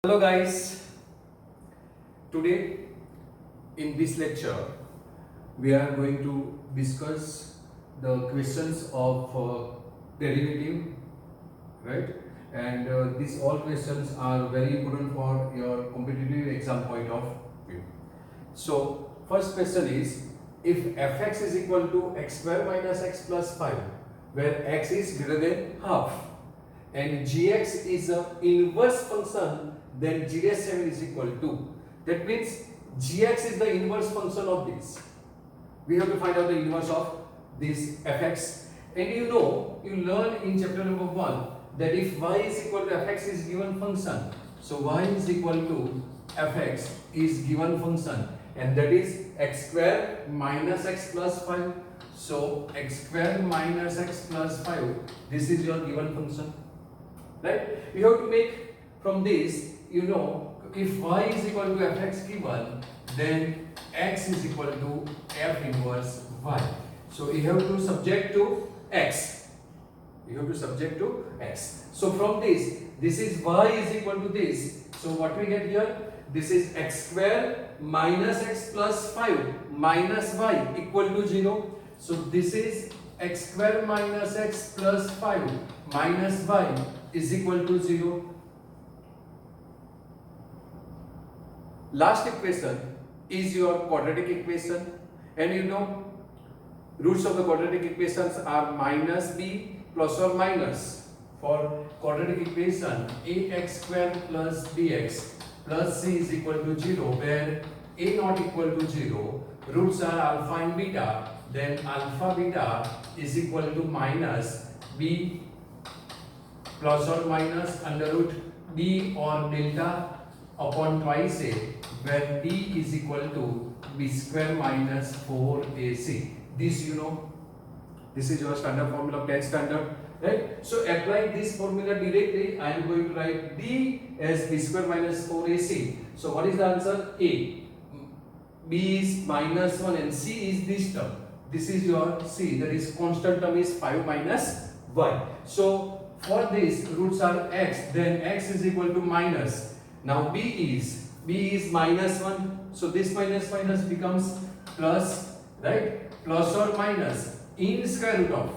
Hello guys, today in this lecture we are going to discuss the questions of derivative, right? And these all questions are very important for your competitive exam point of view. So first question is, if fx is equal to x square minus x plus 5 where x is greater than half and gx is a inverse function, then g dash 7 is equal to, that means gx is the inverse function of this. We have to find out the inverse of this fx, and you learn in chapter number 1 that if y is equal to fx is given function, so y is equal to fx is given function, and that is x square minus x plus 5. So x square minus x plus 5, this is your given function, right? You have to make from this, if y is equal to fx given, then x is equal to f inverse y. So you have to subject to x. So from this is y is equal to this. So what we get here? This is x square minus x plus 5 minus y equal to 0. So this is x square minus x plus 5 minus y is equal to 0. Last equation is your quadratic equation, and roots of the quadratic equations are minus b plus or minus. For quadratic equation, ax square plus bx plus c is equal to 0, where a not equal to 0, roots are alpha and beta, then alpha beta is equal to minus b plus or minus under root b or delta upon twice a, where b is equal to b square minus 4ac. This this is your standard formula of 10th standard, right? So applying this formula directly, I am going to write b as b square minus 4ac. So what is the answer? A. B is minus 1 and c is this term. This is your c, that is constant term is 5 minus y. So for this, roots are x, then x is equal to minus. Now b is minus 1, so this minus minus becomes plus, right? Plus or minus in square root of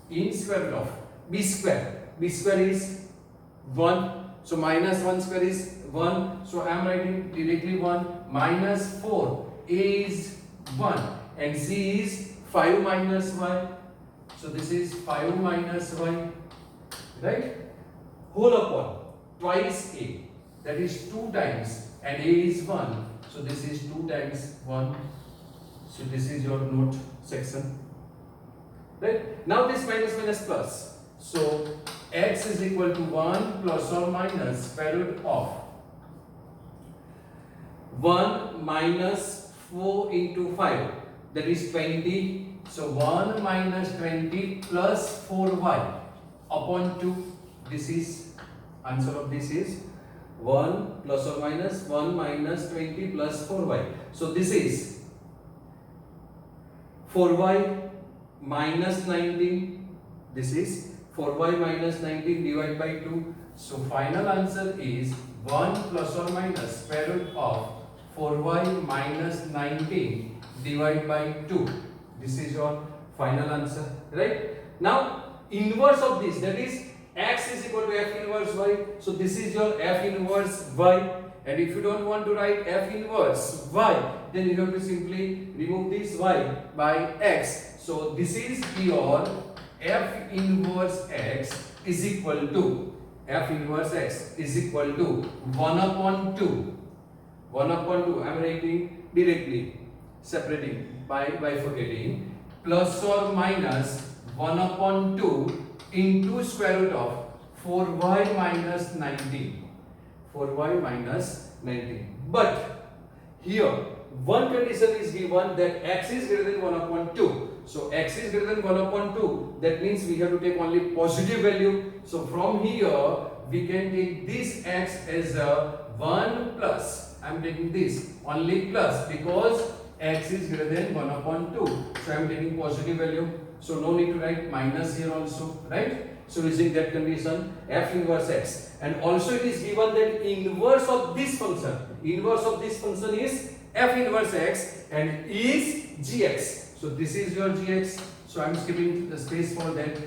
b square. B square is 1, so minus 1 square is 1, so I am writing directly 1 minus 4. A is 1 and c is 5 minus y, so this is 5 minus y, right? Whole upon twice a, that is 2 times, and a is 1, so this is 2 times 1. So this is your note section, right? Now this minus minus plus, so x is equal to 1 plus or minus square root of 1 minus 4 into 5, that is 20. So 1 minus 20 plus 4y upon 2. This is answer of this is 1 plus or minus 1 minus 20 plus 4y. So this is 4y minus 19. This is 4y minus 19 divided by 2. So final answer is 1 plus or minus square root of 4y minus 19 divided by 2. This is your final answer, right? Now inverse of this, that is x is equal to f inverse y. So this is your f inverse y, and if you don't want to write f inverse y, then you have to simply remove this y by x. So this is your f inverse x is equal to 1 upon 2. 1 upon 2, I am writing directly, separating by bifurcating, plus or minus 1 upon 2 into square root of 4y minus 19. 4y minus 19. But here one condition is given, that x is greater than 1 upon 2. So x is greater than 1 upon 2. That means we have to take only positive value. So from here we can take this x as a 1 plus. I am taking this only plus because x is greater than 1 upon 2. So I am taking positive value. So no need to write minus here also, right? So using that condition, f inverse x, and also it is given that inverse of this function is f inverse x and is gx. So this is your gx. So I am skipping the space for that.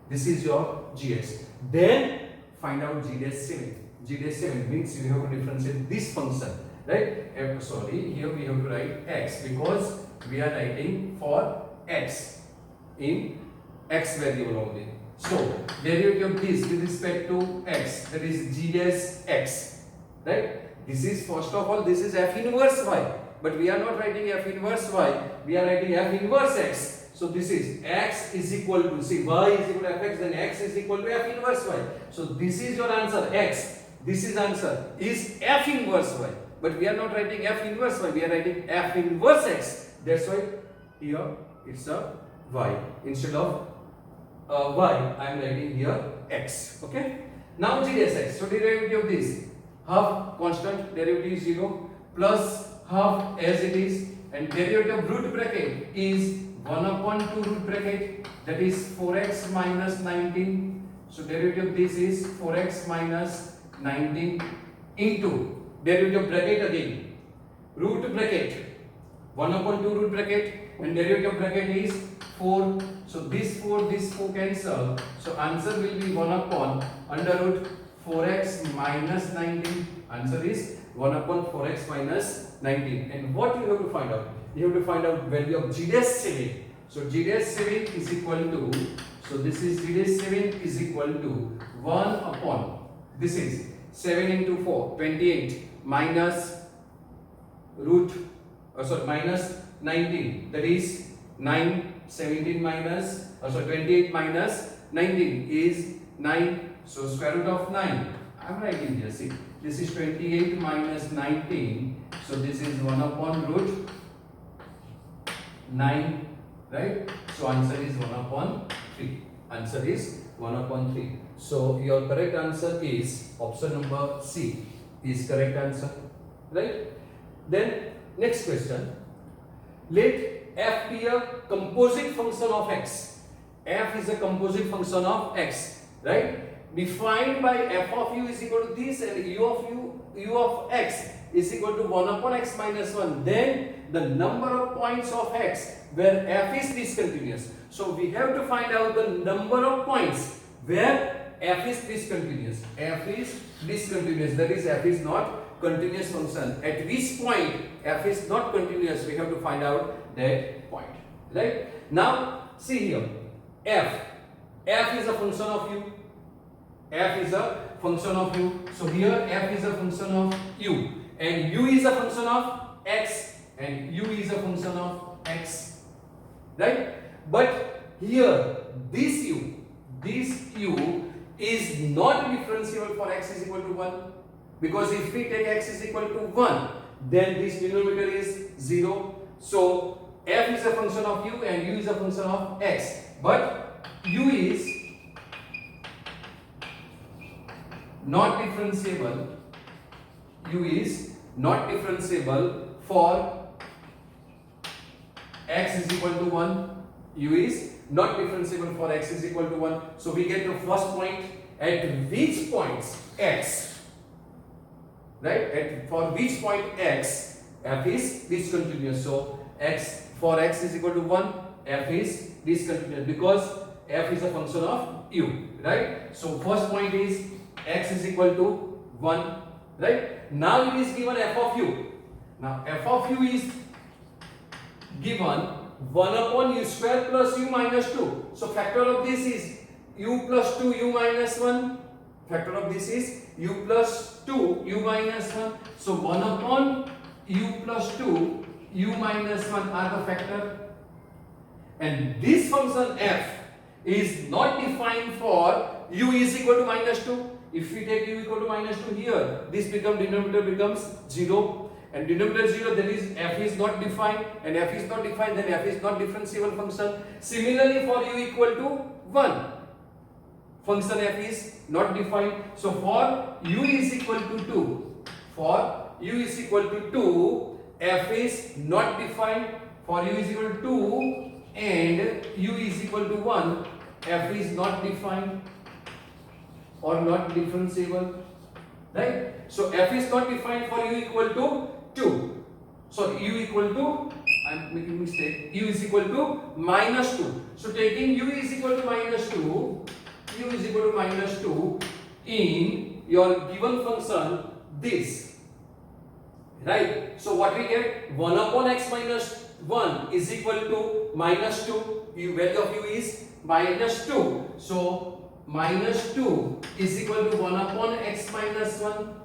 This is your gx. Then find out g dash 7. G dash 7 means you have to differentiate this function, right? Sorry, here we have to write x because we are writing for x in x variable only. So derivative of this with respect to x, that is g dash x, right? This is first of all, this is f inverse y, but we are not writing f inverse y, we are writing f inverse x. So this is x is equal to, see, y is equal to fx, then x is equal to f inverse y. So this is your answer, x. This is answer is f inverse y, but we are not writing f inverse y, we are writing f inverse x. That's why here it's a y instead of y. I am writing here x. Okay. Now g dash x. So derivative of this, half constant, derivative is 0, plus half as it is, and derivative of root bracket is 1 upon 2 root bracket, that is 4x minus 19. So derivative of this is 4x minus 19 into derivative bracket again, root bracket, 1 upon 2 root bracket, and derivative bracket is 4. So this 4 cancel. So answer will be 1 upon under root 4x minus 19. Answer is 1 upon 4x minus 19. And what you have to find out? You have to find out value of g dash 7. So g dash 7 is equal to, so this is g dash 7 is equal to 1 upon, this is 7 into 4, 28 minus root, minus 19, that is 9, 17 minus, 28 minus 19 is 9. So square root of 9, I am writing here, see, this is 28 minus 19, so this is 1 upon root 9, right? So answer is 1 upon 3. Answer is 1 upon 3. So your correct answer is option number C is correct answer, right? Then next question, let f be a composite function of x. F is a composite function of x, right? Defined by f of u is equal to this and u of x is equal to 1 upon x minus 1. Then the number of points of x where f is discontinuous. So we have to find out the number of points where f is discontinuous. F is discontinuous, that is f is not continuous function. At which point f is not continuous, we have to find out that point, right? Now see here, f is a function of u. F is a function of u. So here f is a function of u, and u is a function of x, and u is a function of x, right? But here this u is not differentiable for x is equal to 1, because if we take x is equal to 1, then this denominator is 0. So f is a function of u and u is a function of x, but u is not differentiable. U is not differentiable for x is equal to 1. U is not differentiable for x is equal to 1. So we get the first point, at which points x, right? For which point x, f is discontinuous. So x, for x is equal to 1, f is discontinuous because f is a function of u, right? So first point is x is equal to 1, right? Now it is given f of u. Now f of u is given 1 upon u square plus u minus 2. So factor of this is u plus 2 u minus 1. Factor of this is u plus 2 u minus 1. So 1 upon u plus 2 u minus 1 are the factor. And this function f is not defined for u is equal to minus 2. If we take u equal to minus 2 here, this denominator becomes 0. And denominator 0, that is f is not defined, and f is not defined, then f is not differentiable function. Similarly for u equal to 1, function f is not defined. So for u is equal to 2, f is not defined. For u is equal to 2 and u is equal to 1, f is not defined. or not differentiable, right? So f is not defined for u equal to 2. Sorry, u equal to, I'm making mistake, u is equal to minus 2. So taking u is equal to minus 2, u is equal to minus 2 in your given function this, right? So what we get, 1 upon x minus 1 is equal to minus 2, value of u is minus 2. So minus 2 is equal to 1 upon x minus 1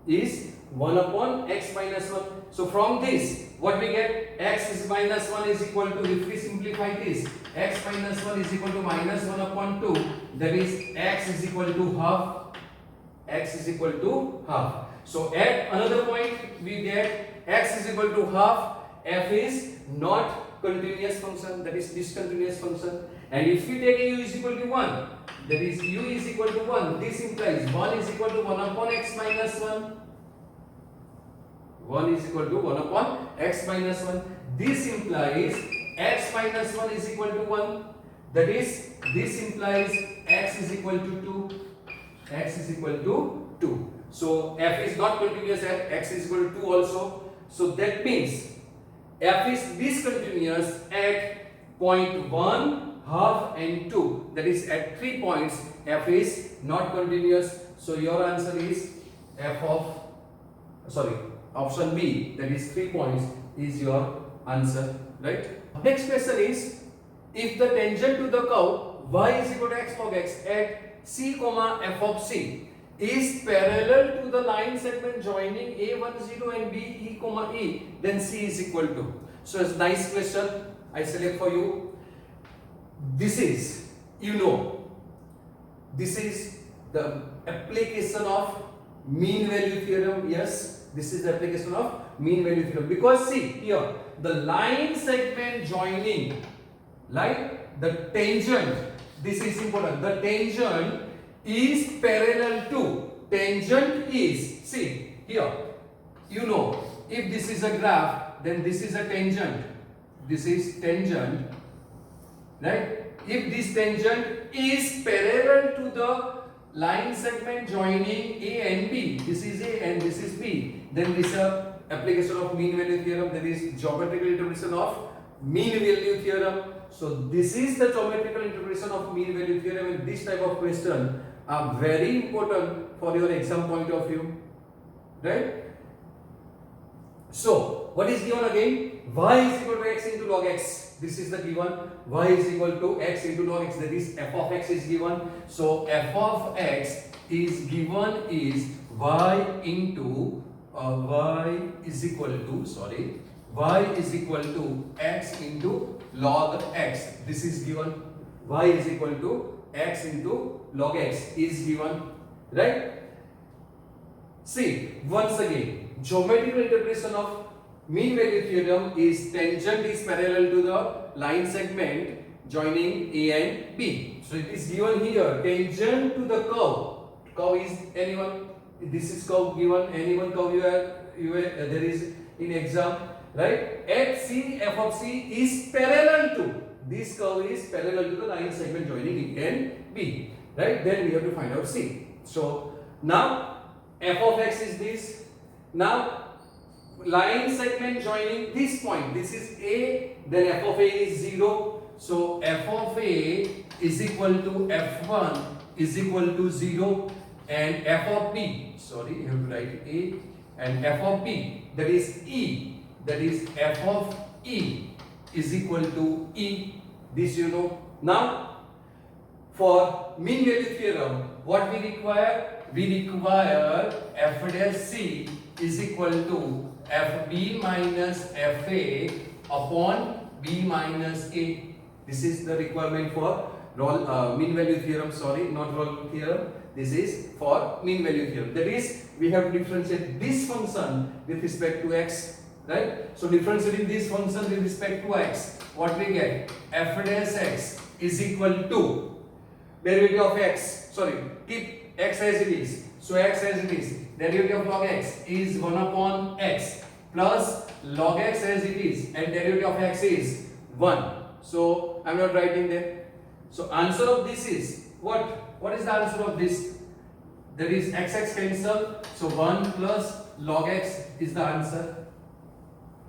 is 1 upon x minus 1. So from this, what we get, x is minus 1 is equal to, if we simplify this, x minus 1 is equal to minus 1 upon 2, that is x is equal to half, x is equal to half. So at another point, we get x is equal to half, f is not continuous function, that is discontinuous function. And if we take a u is equal to 1, that is u is equal to 1, this implies 1 is equal to 1 upon x minus 1. 1 is equal to 1 upon x minus 1. This implies x minus 1 is equal to 1. That is, this implies x is equal to 2. X is equal to 2. So f is not continuous at x is equal to 2 also. So that means f is discontinuous at point 1, half and 2. That is at 3 points f is not continuous. So your answer is option B, that is 3 points is your answer, right? Next question is, if the tangent to the curve y is equal to x log x at c comma f of c is parallel to the line segment joining A10 and BE comma E, then C is equal to. So it's a nice question. I select for you. This is, this is the application of mean value theorem. Yes, this is the application of mean value theorem. Because see here, the line segment joining, like the tangent, this is important. The tangent is parallel to, tangent is, see here, if this is a graph, then this is a tangent, this is tangent, right? If this tangent is parallel to the line segment joining A and B, this is A and this is B, then this is a application of mean value theorem, that is geometrical interpretation of mean value theorem. So this is the geometrical interpretation of mean value theorem, and this type of question are very important for your exam point of view, right? So what is given again? Y is equal to x into log x. This is the given. Y is equal to x into log x, that is f of x is given. So f of x is given is y into y is equal to x into log x. This is given. Y is equal to x into log x is given, right? See, once again, geometrical interpretation of mean value theorem is tangent is parallel to the line segment joining A and B. So it is given here, tangent to the curve. Curve is anyone. This is curve given. Anyone curve there is in exam, right? At C, f of C is parallel to, this curve is parallel to the line segment joining A and B, right? Then we have to find out C. So now f of x is this. Now line segment joining this point, this is A, then f of A is 0. So f of A is equal to f1 is equal to 0, and f of B, sorry, you have to write A, and f of B, that is E, that is f of E is equal to E. This you know. Now for mean value theorem, what we require? We require f dash C is equal to fb minus fa upon b minus a. This is the requirement for mean value theorem. Sorry, not Rolle theorem. This is for mean value theorem. That is, we have to differentiate this function with respect to x, right? So differentiating this function with respect to x, what we get? F dash x is equal to derivative of x. Sorry, keep x as it is. So x as it is. Derivative of log x is 1 upon x plus log x as it is, and derivative of x is 1. So I am not writing there. So answer of this is what? What is the answer of this? that is x cancel, so 1 plus log x is the answer.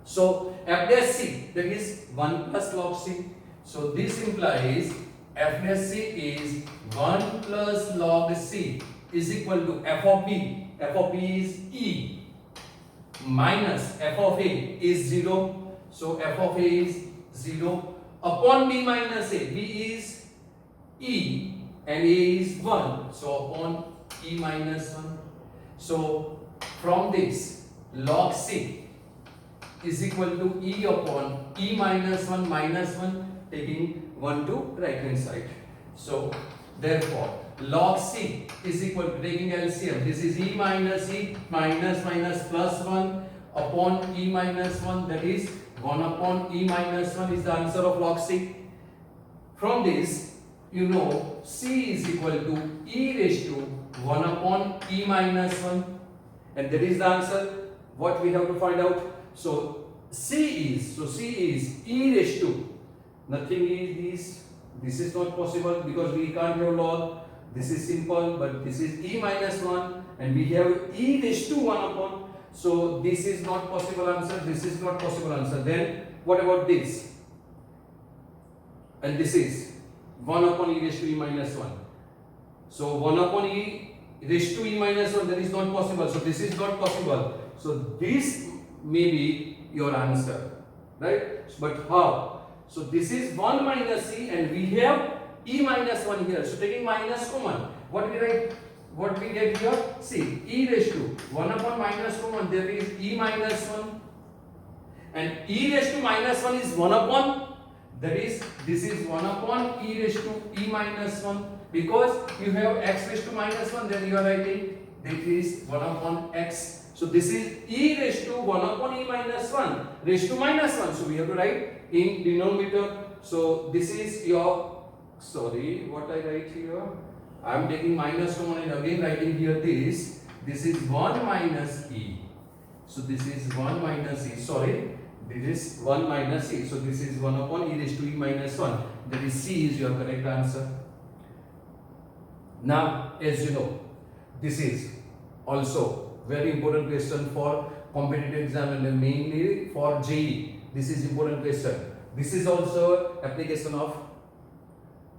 So f dash c, that is 1 plus log c. So this implies f dash c is 1 plus log c is equal to f of b. F of b is e minus f of a is 0. So f of a is 0 upon b minus a. B is e and a is 1. So upon e minus 1. So from this log c is equal to e upon e minus 1 minus 1, taking 1 to right hand side. So therefore log c is equal to, taking LCM, this is e minus minus plus 1 upon e minus 1, that is 1 upon e minus 1 is the answer of log c. From this you know c is equal to e raised to 1 upon e minus 1, and that is the answer what we have to find out. So c is e raised to, nothing is this is not possible because we can't have log. This is simple, but this is e minus 1 and we have e raised to 1 upon. So this is not possible answer, this is not possible answer. Then what about this? And this is 1 upon e raised to e minus 1. So 1 upon e raised to e minus 1, that is not possible. So this is not possible. So this may be your answer, right? But how? So this is 1 minus c and we have e minus 1 here. So taking minus common, what we write? What we get here? See, e raised to 1 upon minus common, there is e minus 1. And e raised to minus 1 is 1 upon, that is, this is 1 upon e raised to e minus 1. Because you have x raised to minus 1, then you are writing that is 1 upon x. So this is e raised to 1 upon e minus 1 raised to minus 1. So we have to write in denominator. So this is your, sorry, what I write here? I am taking minus common and again writing here this. This is 1 minus e. So this is 1 minus e. Sorry, this is 1 minus e. So this is 1 upon e raised to e minus 1. That is c is your correct answer. Now, as you know, this is also very important question for competitive exam and mainly for JEE. This is important question. This is also application of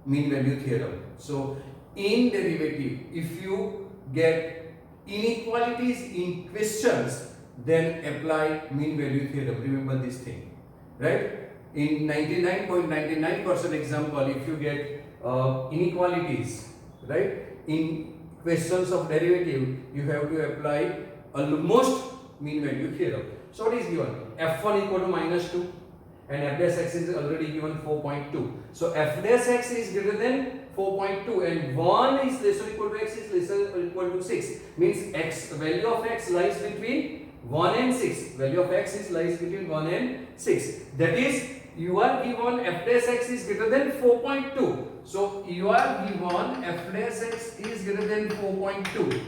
mean value theorem. So in derivative, if you get inequalities in questions, then apply mean value theorem. Remember this thing, right? In 99.99% example, if you get inequalities, right, in questions of derivative, you have to apply almost mean value theorem. So what is given? f1 equal to minus 2 and f dash x is already given 4.2. So f dash x is greater than 4.2 and 1 is less or equal to x is lesser or equal to 6. Means x, value of x lies between 1 and 6. Value of x is lies between 1 and 6. That is, you are given f dash x is greater than 4.2. So you are given f dash x is greater than 4.2.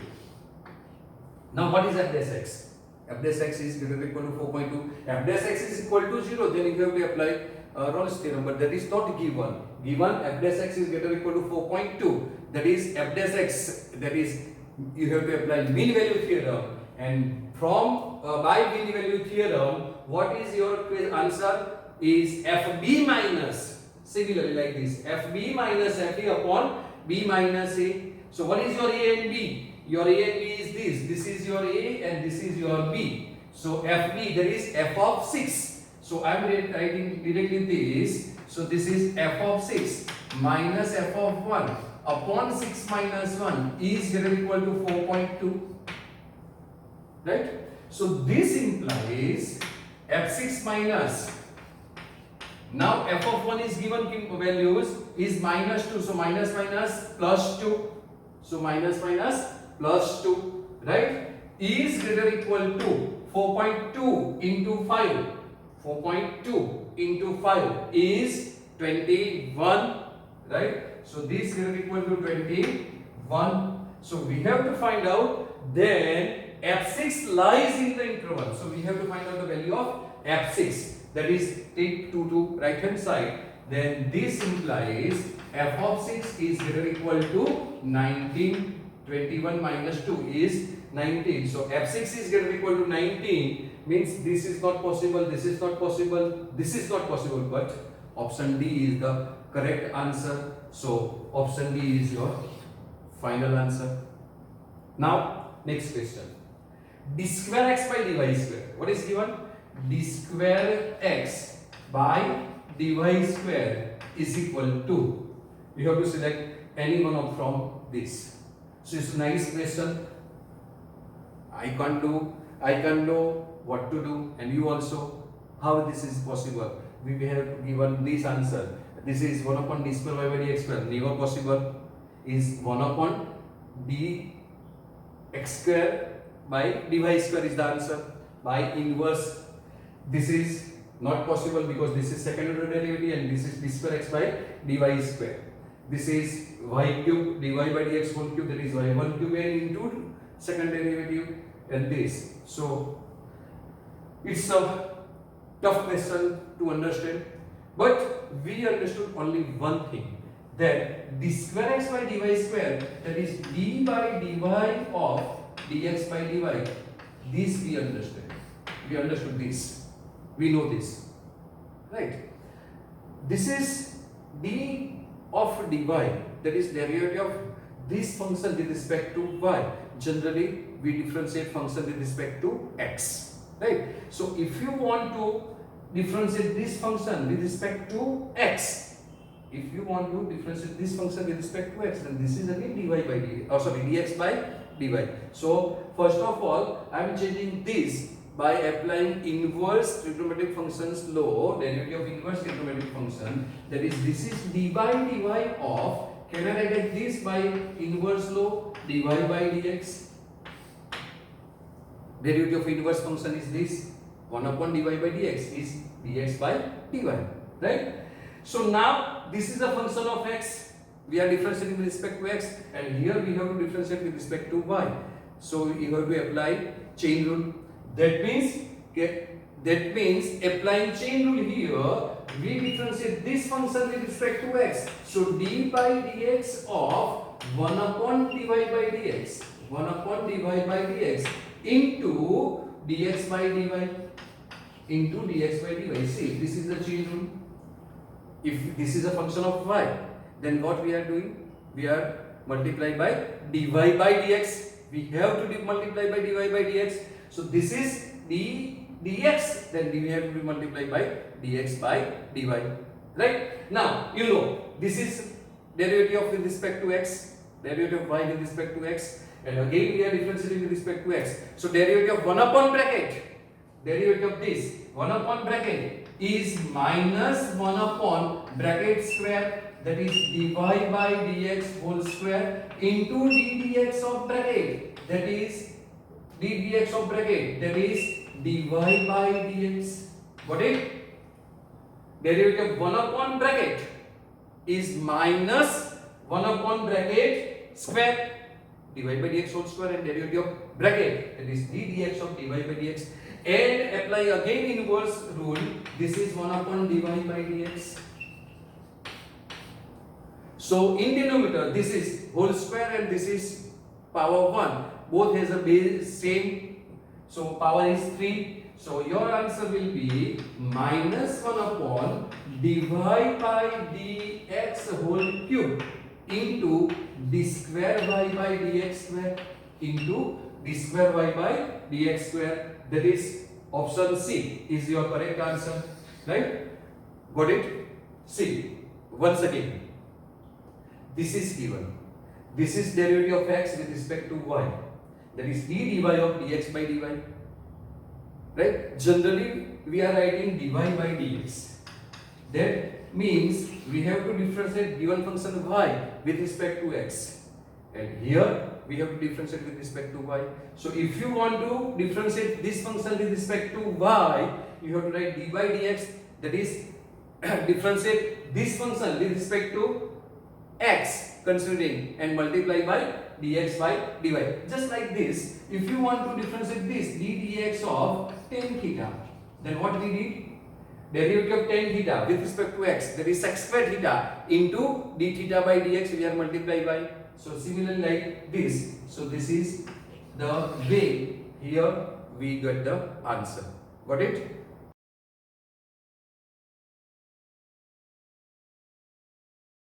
Now what is f dash x? F dash x is greater than or equal to 4.2. F dash x is equal to 0. Then you have to apply Rolle's theorem. But that is not given. Given f dash x is greater than or equal to 4.2. That is f dash x. That is, you have to apply mean value theorem. And from by mean value theorem, what is your answer? Is fb minus, similarly like this, fb minus fa upon b minus a. So what is your a and b? Your a and b is this. This is your a and this is your b. So fb, that is f of 6. So I am writing directly this. So this is f of 6 minus f of 1 upon 6 minus 1 is greater than or equal to 4.2. Right? So this implies f6 minus, now f of 1 is given values is minus 2. So minus minus plus 2. So minus minus plus 2. Right? Is greater or equal to 4.2 into 5. 4.2 into 5 is 21. Right? So this greater or equal to 21. So we have to find out then f6 lies in the interval. So we have to find out the value of f6. That is, take 2 to right hand side. Then this implies f of 6 is greater or equal to 19, 21 minus 2 is 19. So f6 is going to be equal to 19, means this is not possible, this is not possible, this is not possible, but option D is the correct answer. So option D is your final answer. Now next question. D square x by dy square. What is given? D square x by dy square is equal to, you have to select any one of from this. So it's a nice question. I can't know what to do, and you also, how this is possible. We have given this answer. This is 1 upon d square y by dx square. Never possible. Is 1 upon d x square by dy square is the answer. By inverse, this is not possible because this is second order derivative and this is d square x by dy square. This is y cube dy by dx whole cube, that is y1 cube and into second derivative and this. So it's a tough question to understand, but we understood only one thing, that d square x by dy square, that is d by dy of dx by dy, this we understand. We understood this. We know this, right? This is d of dy, that is derivative of this function with respect to y. Generally, we differentiate function with respect to x, right? So if you want to differentiate this function with respect to x, if you want to differentiate this function with respect to x, then this is again dy by dy, dx by dy. So first of all, I am changing this by applying inverse trigonometric functions law, derivative of inverse trigonometric function, that is this is d by dy of, can I write this by inverse law, dy by dx. Derivative of inverse function is this, 1 upon dy by dx is dx by dy, right? So now this is a function of x, we are differentiating with respect to x, and here we have to differentiate with respect to y. So you have to apply chain rule. That means applying chain rule here, we differentiate this function with respect to x. So d by dx of 1 upon dy by dx, 1 upon dy by dx into dx by dy, into dx by dy. See, this is the chain rule. If this is a function of y, then what we are doing? We are multiplying by dy by dx. We have to multiply by dy by dx. So this is dx, then we have to be multiplied by dx by dy, right? Now you know this is derivative of with respect to x, derivative of y with respect to x, and again we are differentiating with respect to x. So derivative of 1 upon bracket, derivative of this 1 upon bracket is minus 1 upon bracket square, that is dy by dx whole square into d dx of bracket, that is d dx of bracket, that is dy by dx. Got it? Derivative of 1 upon bracket is minus 1 upon bracket square, dy by dx whole square, and derivative of bracket, that is d dx of dy by dx, and apply again inverse rule. This is 1 upon dy by dx. So in denominator, this is whole square and this is power 1. Both has a base same, so power is 3. So your answer will be minus 1 upon dy by dx whole cube into d square y by dx square into d square y by dx square. That is option C is your correct answer, right? Got it? See, once again, this is given. This is derivative of x with respect to y, that is d dy of dx by dy, right? Generally we are writing dy by dx. That means we have to differentiate given function y with respect to x, and here we have to differentiate with respect to y. So if you want to differentiate this function with respect to y, you have to write d by dx, that is differentiate this function with respect to x considering and multiply by dx by dy. Just like this, if you want to differentiate this d dx of tan theta, then what we did? Derivative of tan theta with respect to x, that is sec square theta into d theta by dx, we are multiplied by So similarly like this. So this is the way here we get the answer. Got it?